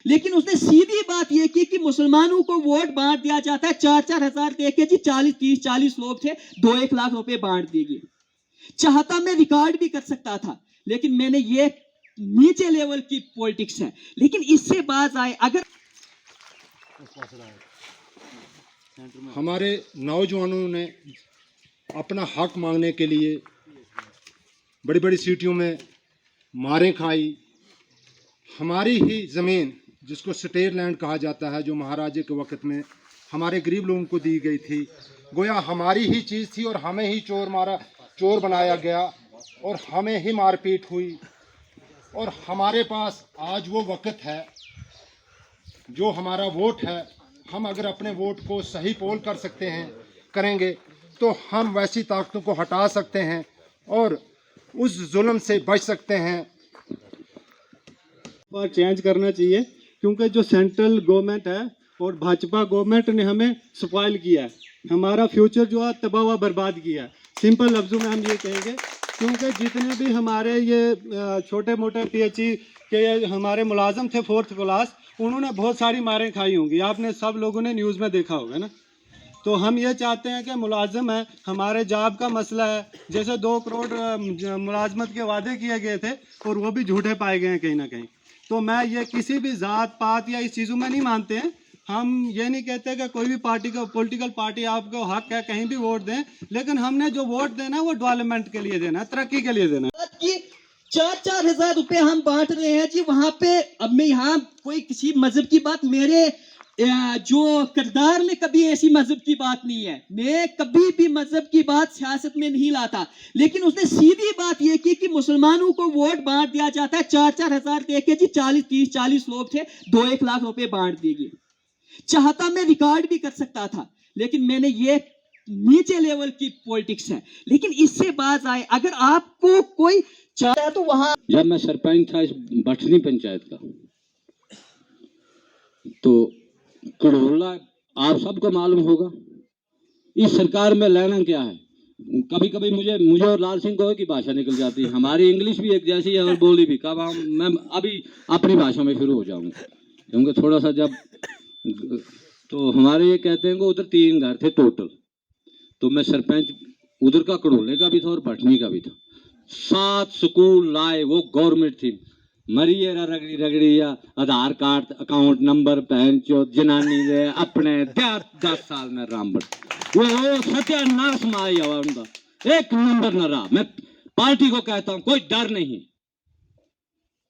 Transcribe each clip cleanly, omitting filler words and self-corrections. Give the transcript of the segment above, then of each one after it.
लेकिन उसने सीधी बात यह की कि मुसलमानों को वोट बांट दिया जाता है, 4-4 हजार दे के जी 40-30-40 लोग थे, 2-1 लाख रुपए बांट दिए गए। चाहता मैं रिकॉर्ड भी कर सकता था, लेकिन मैंने ये नीचे लेवल की पॉलिटिक्स है, लेकिन इससे बात आए अगर हमारे नौजवानों ने अपना हक मांगने के लिए बड़ी बड़ी सिटियों में मारें खाई। हमारी ही ज़मीन जिसको स्टेट लैंड कहा जाता है, जो महाराजे के वक़्त में हमारे गरीब लोगों को दी गई थी, गोया हमारी ही चीज़ थी और हमें ही चोर बनाया गया और हमें ही मारपीट हुई। और हमारे पास आज वो वक़्त है, जो हमारा वोट है, हम अगर अपने वोट को सही पोल कर सकते हैं, करेंगे, तो हम वैसी ताकतों को हटा सकते हैं और उस जुल्म से बच सकते हैं। और चेंज करना चाहिए, क्योंकि जो सेंट्रल गवर्नमेंट है और भाजपा गवर्नमेंट ने हमें स्पॉइल किया है, हमारा फ्यूचर जो है तबाह हुआ बर्बाद किया है। सिंपल लफ्ज़ों में हम ये कहेंगे, क्योंकि जितने भी हमारे ये छोटे मोटे पीएचई के हमारे मुलाजम थे 4th क्लास, उन्होंने बहुत सारी मारें खाई होंगी, आपने सब लोगों ने न्यूज़ में देखा होगा ना। तो हम ये चाहते हैं कि मुलाजिम है, हमारे जॉब का मसला है, जैसे 2 करोड़ मुलाजमत के वादे किए गए थे और वो भी झूठे पाए गए हैं कहीं ना कहीं। तो मैं ये किसी भी ज़ात पात या इस चीज़ों में नहीं मानते हैं। हम ये नहीं कहते कि कोई भी पार्टी का पॉलिटिकल पार्टी आपको हक है कहीं भी वोट दें, लेकिन हमने जो वोट देना है वो डेवलपमेंट के लिए देना है, तरक्की के लिए देना है। कि 4-4 हजार रुपए हम बांट रहे हैं जी वहां पे। अब मैं यहाँ कोई किसी मजहब की बात, मेरे जो किरदार में कभी ऐसी मजहब की बात नहीं है, मैं कभी भी मजहब की बात सियासत में नहीं लाता, लेकिन उसने सीधी बात यह की कि मुसलमानों को वोट बांट दिया जाता है, 4-4 हजार दे के जी 40-30-40 लोग थे, 2-1 लाख रुपए बांट दिए गए। चाहता मैं रिकॉर्ड भी कर सकता था, लेकिन मैंने ये नीचे लेवल की पॉलिटिक्स है, लेकिन इससे बात आए अगर आपको कोई चाहता है तो वहां। जब मैं सरपंच था इस भटनी पंचायत का, तो कड़ोला आप सबको मालूम होगा, इस सरकार में लेना क्या है। कभी कभी मुझे और लाल सिंह को की भाषा निकल जाती है, हमारी इंग्लिश भी एक जैसी है और बोली भी। कब मैं अभी अपनी भाषा में शुरू हो जाऊंगा, क्योंकि थोड़ा सा जब तो हमारे ये कहते हैं कि उधर 3 घर थे टोटल, तो मैं सरपंच उधर का कड़ोले का भी था और भटनी का भी था। 7 स्कूल लाए, वो गवर्नमेंट थी। मरिएरा रगड़ी रगड़ी या आधार कार्ड अकाउंट नंबर पहन चो जनानी दे अपने 10 साल में रामबड़ वो सत्यानाश माया उनका एक नंबर न रहा। मैं पार्टी को कहता हूं कोई डर नहीं,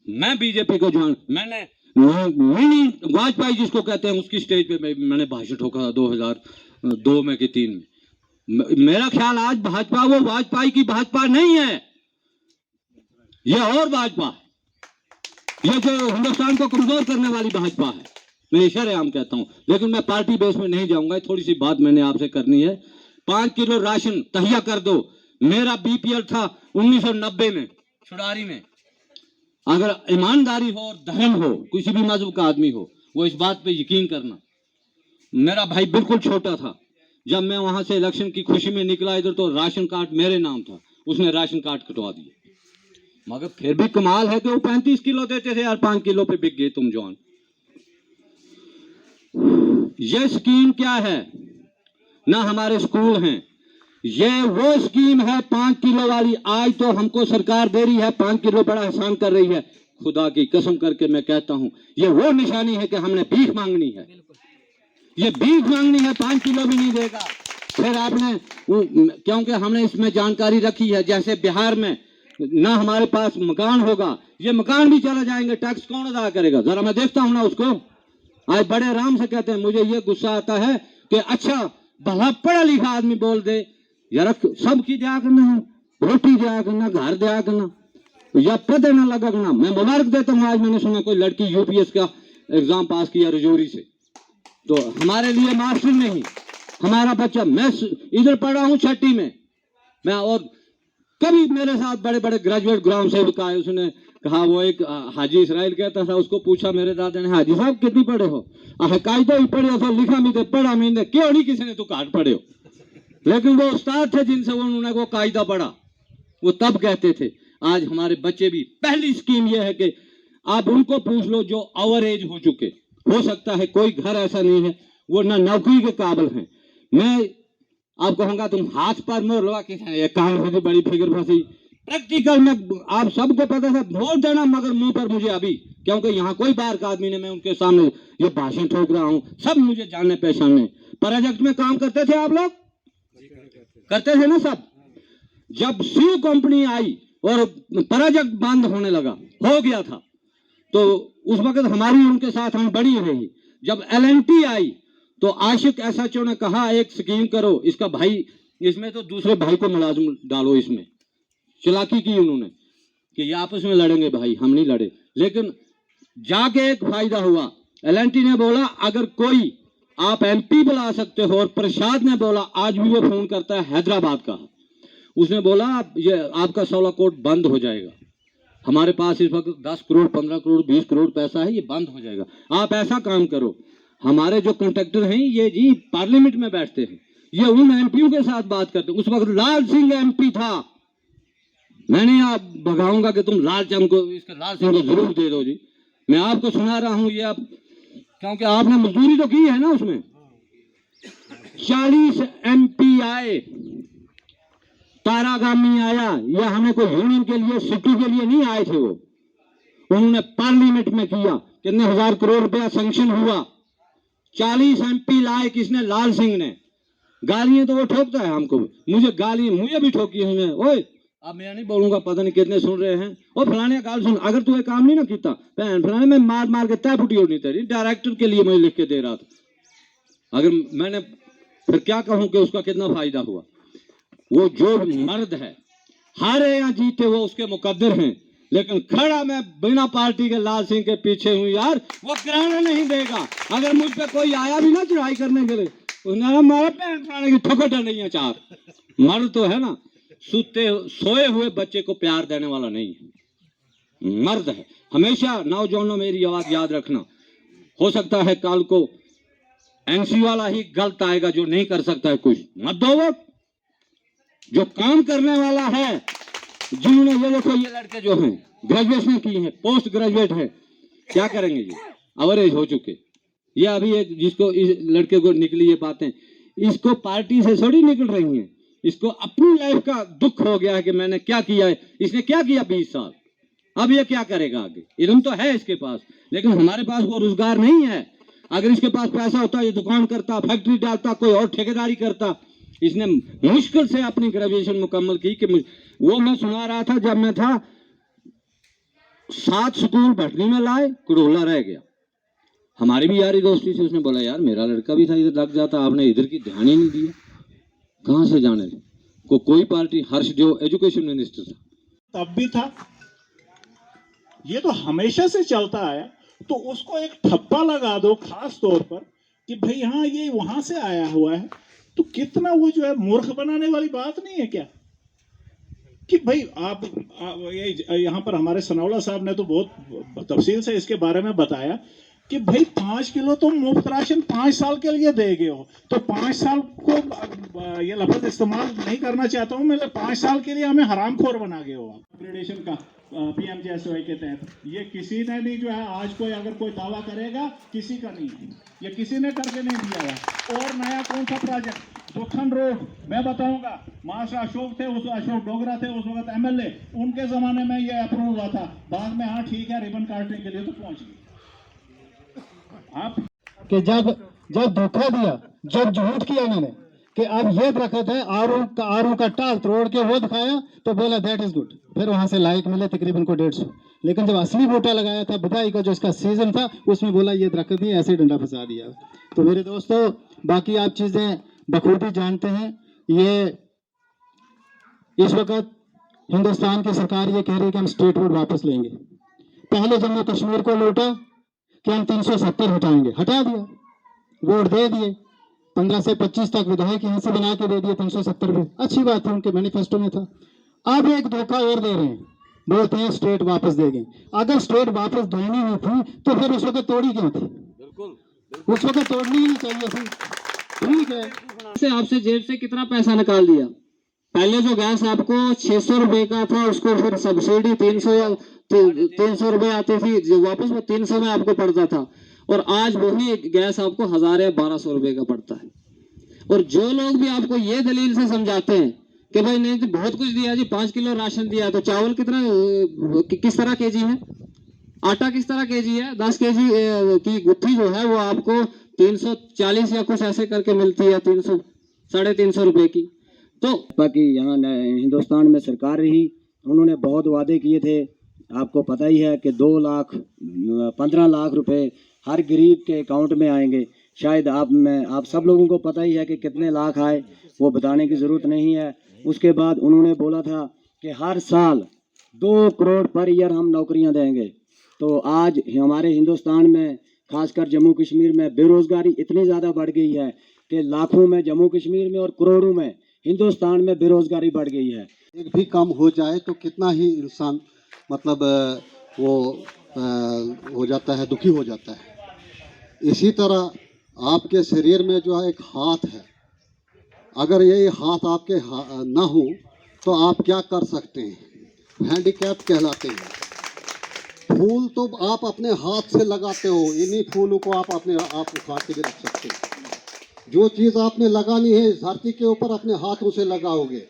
मैं बीजेपी को ज्वाइन, मैंने मिनी वाजपेयी जिसको कहते हैं उसकी स्टेज पे मैंने भाषण ठोका था 2002 में कि 3 में। मेरा ख्याल आज भाजपा वो वाजपेयी की भाजपा नहीं है, ये और भाजपा है, ये जो हिंदुस्तान को कमजोर करने वाली भाजपा है। मैं शरेआम कहता हूं, लेकिन मैं पार्टी बेस में नहीं जाऊंगा। थोड़ी सी बात मैंने आपसे करनी है। 5 किलो राशन तहिया कर दो। मेरा बीपीएल था 1990 में छुड़ारी में। अगर ईमानदारी हो और धर्म हो, किसी भी मजहब का आदमी हो, वो इस बात पे यकीन करना। मेरा भाई बिल्कुल छोटा था, जब मैं वहां से इलेक्शन की खुशी में निकला इधर, तो राशन कार्ड मेरे नाम था, उसने राशन कार्ड कटवा दिया। मगर फिर भी कमाल है कि वो 35 किलो देते थे यार, 5 किलो पे बिक गए तुम जवान। ये स्कीम क्या है, ना हमारे स्कूल हैं, ये वो स्कीम है 5 किलो वाली। आज तो हमको सरकार दे रही है 5 किलो, बड़ा एहसान कर रही है। खुदा की कसम करके मैं कहता हूं, ये वो निशानी है कि हमने भीख मांगनी है, ये भीख मांगनी है, 5 किलो भी नहीं देगा। फिर आपने, क्योंकि हमने इसमें जानकारी रखी है, जैसे बिहार में ना हमारे पास मकान होगा, ये मकान भी चला जाएंगे, टैक्स कौन अदा करेगा? जरा मैं देखता हूं ना उसको। आज बड़े आराम से कहते हैं, मुझे ये गुस्सा आता है कि अच्छा भला पढ़ा लिखा आदमी बोल दे यार, सबकी दिया करना, रोटी दिया करना, घर दिया करना, या पद ना लगा करना। मैं मुबारक देता हूँ, आज मैंने सुना कोई लड़की यूपीएस का एग्जाम पास किया रजौरी से, तो हमारे लिए मास्टर नहीं, हमारा बच्चा। मैं इधर पढ़ा हूँ 6ठी में मैं, और कभी मेरे साथ बड़े बड़े ग्रेजुएट ग्राम सेवक आए, उसने कहा, वो एक हाजी इसराइल कहता था, उसको पूछा मेरे दादा ने, हाजी साहब कितनी पढ़े हो? कायदा ही पढ़े हो, लिखा भी थे, पढ़ा भी नहीं, क्यों नहीं किसी ने तो काट पढ़े हो। लेकिन वो उस्ताद थे जिनसे उन्होंने वो कायदा पढ़ा, वो तब कहते थे। आज हमारे बच्चे भी, पहली स्कीम यह है कि आप उनको पूछ लो जो ओवर एज हो चुके, हो सकता है कोई घर ऐसा नहीं है वो ना नौकरी के काबिल हैं। मैं आप कहूंगा तुम हाथ पर मोर लगा के ये कहां से बड़ी फिगर फंसी। प्रैक्टिकल में आप सबको पता था, बोल देना मगर मुंह पर मुझे अभी, क्योंकि यहाँ कोई बाहर का आदमी नहीं, मैं उनके सामने ये भाषण ठोक रहा हूँ, सब मुझे जानने पहचानने। प्रोजेक्ट में काम करते थे आप लोग, करते थे ना सब। जब सी कंपनी आई और प्रोजेक्ट बंद होने लगा, हो गया था, तो उस वक्त हमारी उनके साथ हम बड़ी रही। जब LNT आई तो आशिक SHO ने कहा एक स्कीम करो, इसका भाई, इसमें तो दूसरे भाई को मुलाजिम डालो। इसमें चालाकी की उन्होंने कि ये आपस में लड़ेंगे, भाई हम नहीं लड़े। लेकिन जाके एक फायदा हुआ, LNT ने बोला अगर कोई आप MP बुला सकते हो, और प्रसाद ने बोला, आज भी वो फोन करता है हैदराबाद का, उसने बोला ये आपका 16 कोट बंद हो जाएगा, हमारे पास इस वक्त 10 करोड़ 15 करोड़ 20 करोड़ पैसा है, ये बंद हो जाएगा, आप ऐसा काम करो। हमारे जो कॉन्ट्रैक्टर हैं ये जी पार्लियामेंट में बैठते हैं, ये उन MPओं के साथ बात करते हैं। उस वक्त लाल सिंह MP था, मैंने आप भगाऊंगा कि तुम लालचंद को, इसके लाल सिंह को जरूर दे दो जी, मैं आपको सुना रहा हूं ये आप, क्योंकि आपने मजदूरी तो की है ना उसमें। 40 MP आए, तारागामी आया, या हमें कोई यूनियन के लिए सिटी के लिए नहीं आए थे, वो उन्होंने पार्लियामेंट में किया, कितने हजार करोड़ रुपया सैंक्शन हुआ, 40 MP लाए, किसने? लाल सिंह ने। गालियां तो वो ठोकता है हमको, मुझे गाली मुझे भी ठोकी हुई। ओए अब मैं नहीं बोलूंगा, पता नहीं कितने सुन रहे हैं। और फलाने गाल सुन, अगर तू ये काम नहीं ना किया बहन फलाने में मार मार के तय फुटी होनी तेरी। डायरेक्टर के लिए मैं लिख के दे रहा था, अगर मैंने फिर क्या कहूं कि उसका कितना फायदा हुआ। वो जो मर्द है, हारे या जीते वो उसके मुकद्दर हैं, लेकिन खड़ा मैं बिना पार्टी के लाल सिंह के पीछे हूं यार, वो किराना नहीं देगा। अगर मुझ पे कोई आया भी ना चढ़ाई करने के लिए, उसने मारा बहन फलाने की ठोकर नहीं है चार। मर्द तो है ना, सोए हुए बच्चे को प्यार देने वाला नहीं है, मर्द है। हमेशा नौजवानों मेरी आवाज याद रखना, हो सकता है कल को NC वाला ही गलत आएगा जो नहीं कर सकता है कुछ, मत दो वोट। जो काम करने वाला है, जिन्होंने ये देखो ये लड़के जो हैं ग्रेजुएशन की हैं, पोस्ट ग्रेजुएट है, क्या करेंगे जी, एवरेज हो चुके। ये अभी एक जिसको इस लड़के को निकली ये बातें, इसको पार्टी से थोड़ी निकल रही हैं, इसको अपनी लाइफ का दुख हो गया है कि मैंने क्या किया है, इसने क्या किया 20 साल, अब ये क्या करेगा आगे। इल्म तो है इसके पास, लेकिन हमारे पास वो रोजगार नहीं है। अगर इसके पास पैसा होता, ये दुकान करता, फैक्ट्री डालता, कोई और ठेकेदारी करता। इसने मुश्किल से अपनी ग्रेजुएशन मुकम्मल की कि वो मैं सुना रहा था, जब मैं था 7 स्कूल भटनी में लाए, कुड़ोला रह गया। हमारी भी यारी दोस्ती से उसने बोला यार मेरा लड़का भी था इधर लग जाता, आपने इधर की ध्यान ही नहीं दिया। कहां से जाने कोई पार्टी, हर्ष जो एजुकेशन मिनिस्टर था तब भी था, ये तो हमेशा से चलता आया, तो उसको एक ठप्पा लगा दो खास तौर पर कि भाई हाँ ये वहां से आया हुआ है, तो कितना वो जो है मूर्ख बनाने वाली बात नहीं है क्या? कि भाई आप ये यहाँ पर हमारे सनौला साहब ने तो बहुत तफसील से इसके बारे में बताया कि भाई 5 किलो तुम मुफ्त राशन 5 साल के लिए दे गए हो, तो 5 साल को ये लफ्ज इस्तेमाल नहीं करना चाहता हूँ मैं, 5 साल के लिए हमें हरामखोर बना गए हो आप। अपग्रेडेशन का PMJSY के तहत ये किसी ने नहीं जो है, आज कोई अगर कोई दावा करेगा किसी का नहीं है, ये किसी ने करके नहीं दिया है। और नया कौन सा प्रोजेक्ट, जोखन रोड, मैं बताऊंगा, मास्टर अशोक थे, उस अशोक डोगरा थे उस वक्त MLA, उनके जमाने में ये अप्रूव हुआ था, बाद में हाँ ठीक है रिबन काटने के लिए तो पहुंच गए आप। कि जब धोखा दिया, जब झूठ किया उन्होंने कि अब ये दरख्त है आरू का टाल तोड़ के वो दिखाया, तो बोला दैट इज गुड, फिर वहां से लाइक मिले तकरीबन को 150। लेकिन जब असली बूटा लगाया था बधाई का जो इसका सीजन था, उसमें बोला ये दरख्त नहीं, ऐसे डंडा फंसा दिया। तो मेरे दोस्तों बाकी आप चीजें बखूबी जानते हैं। ये इस वक्त हिंदुस्तान की सरकार ये कह रही है कि हम स्टेट वोट वापस लेंगे। पहले जम्मू कश्मीर को लौटा कि हम 370 हटाएंगे, हटा दिया, वोट दे दिए, 15 से 25 तक विधायक यहाँ से बना के दे दिए, 370 में अच्छी बात है, उनके मैनिफेस्टो में था। अब एक धोखा और दे रहे हैं, बोलते हैं स्टेट वापस देंगे। अगर स्टेट वापस देनी ही थी तो फिर उस वक्त तोड़ी क्यों थी? उस वक्त तोड़नी ही नहीं चाहिए थी। ठीक है, से आपसे जेब से कितना पैसा निकाल दिया, पहले जो गैस आपको 600 रुपए का था, उसको फिर सब्सिडी 300 या 300 रुपए आती थी, जो वापस वो 300 में आपको पड़ता था, और आज वही गैस आपको 1000 या 1200 रुपए का पड़ता है। और जो लोग भी आपको ये दलील से समझाते हैं कि भाई नहीं तो बहुत कुछ दिया जी, 5 किलो राशन दिया, तो चावल कितना किस तरह केजी है, आटा किस तरह केजी है, 10 केजी की गुत्थी जो है वो आपको 340 या कुछ ऐसे करके मिलती है, 300 350 रुपए की। तो बाकी यहाँ हिंदुस्तान में सरकार रही, उन्होंने बहुत वादे किए थे, आपको पता ही है कि 15 लाख रुपए हर गरीब के अकाउंट में आएंगे। शायद आप सब लोगों को पता ही है कि कितने लाख आए, वो बताने की ज़रूरत नहीं है। उसके बाद उन्होंने बोला था कि हर साल 2 करोड़ पर ईयर हम नौकरियां देंगे। तो आज हमारे हिंदुस्तान में, खासकर जम्मू कश्मीर में बेरोज़गारी इतनी ज़्यादा बढ़ गई है कि लाखों में जम्मू कश्मीर में और करोड़ों में हिंदुस्तान में बेरोज़गारी बढ़ गई है। एक भी काम हो जाए तो कितना ही इंसान मतलब वो हो जाता है, दुखी हो जाता है। इसी तरह आपके शरीर में जो है एक हाथ है, अगर ये हाथ आपके ना हो तो आप क्या कर सकते हैं, हैंडीकैप कहलाते हैं। फूल तो आप अपने हाथ से लगाते हो, इन्हीं फूलों को आप अपने आप उठा के भी रख सकते हैं। जो चीज़ आपने लगानी है इस धरती के ऊपर अपने हाथों से लगाओगे,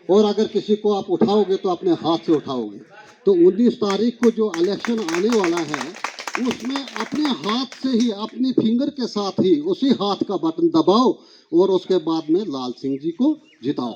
और अगर किसी को आप उठाओगे तो अपने हाथ से उठाओगे। तो 19 तारीख को जो इलेक्शन आने वाला है उसमें अपने हाथ से ही, अपनी फिंगर के साथ ही उसी हाथ का बटन दबाओ और उसके बाद में लाल सिंह जी को जिताओ।